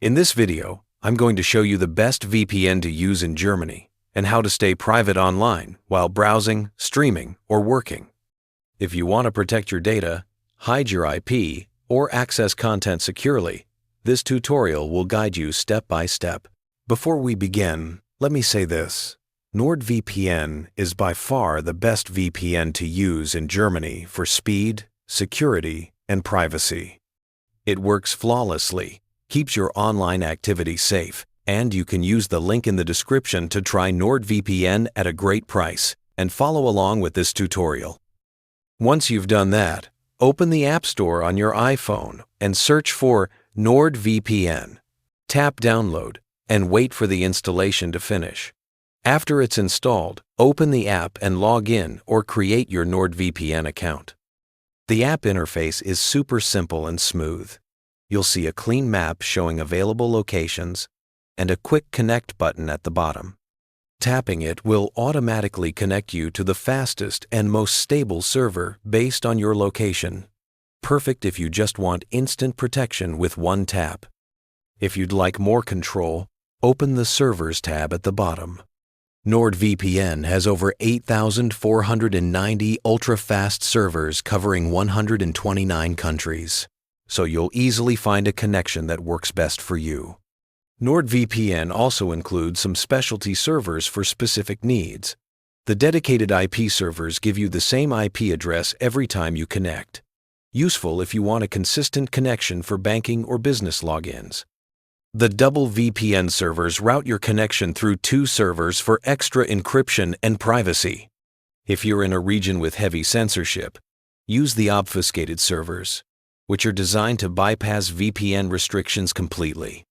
In this video, I'm going to show you the best VPN to use in Germany and how to stay private online while browsing, streaming, or working. If you want to protect your data, hide your IP, or access content securely, this tutorial will guide you step by step. Before we begin, let me say this. NordVPN is by far the best VPN to use in Germany for speed, security, and privacy. It works flawlessly, keeps your online activity safe, and you can use the link in the description to try NordVPN at a great price and follow along with this tutorial. Once you've done that, open the App Store on your iPhone and search for NordVPN. Tap Download and wait for the installation to finish. After it's installed, open the app and log in or create your NordVPN account. The app interface is super simple and smooth. You'll see a clean map showing available locations and a quick connect button at the bottom. Tapping it will automatically connect you to the fastest and most stable server based on your location. Perfect if you just want instant protection with one tap. If you'd like more control, open the Servers tab at the bottom. NordVPN has over 8,490 ultra-fast servers covering 129 countries, so you'll easily find a connection that works best for you. NordVPN also includes some specialty servers for specific needs. The dedicated IP servers give you the same IP address every time you connect. Useful if you want a consistent connection for banking or business logins. The double VPN servers route your connection through two servers for extra encryption and privacy. If you're in a region with heavy censorship, use the obfuscated servers, which are designed to bypass VPN restrictions completely.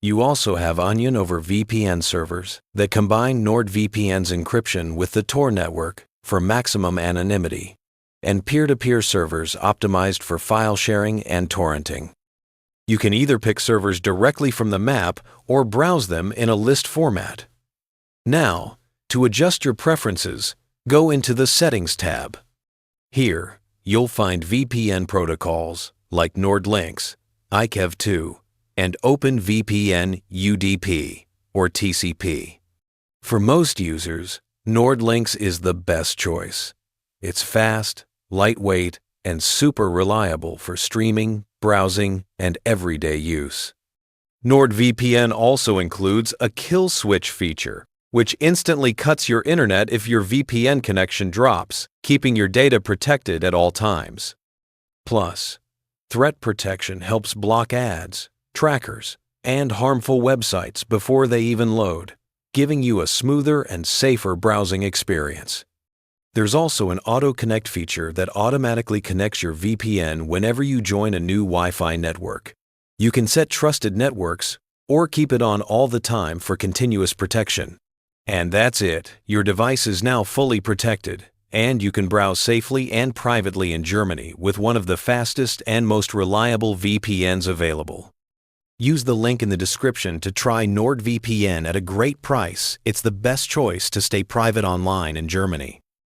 You also have Onion over VPN servers that combine NordVPN's encryption with the Tor network for maximum anonymity, and peer-to-peer servers optimized for file sharing and torrenting. You can either pick servers directly from the map or browse them in a list format. Now, to adjust your preferences, go into the Settings tab. Here, you'll find VPN protocols like NordLynx, IKEv2, and OpenVPN UDP or TCP. For most users, NordLynx is the best choice. It's fast, lightweight, and super reliable for streaming, browsing, and everyday use. NordVPN also includes a kill switch feature, which instantly cuts your internet if your VPN connection drops, keeping your data protected at all times. Plus, threat protection helps block ads, trackers, and harmful websites before they even load, giving you a smoother and safer browsing experience. There's also an auto-connect feature that automatically connects your VPN whenever you join a new Wi-Fi network. You can set trusted networks or keep it on all the time for continuous protection. And that's it. Your device is now fully protected, and you can browse safely and privately in Germany with one of the fastest and most reliable VPNs available. Use the link in the description to try NordVPN at a great price. It's the best choice to stay private online in Germany.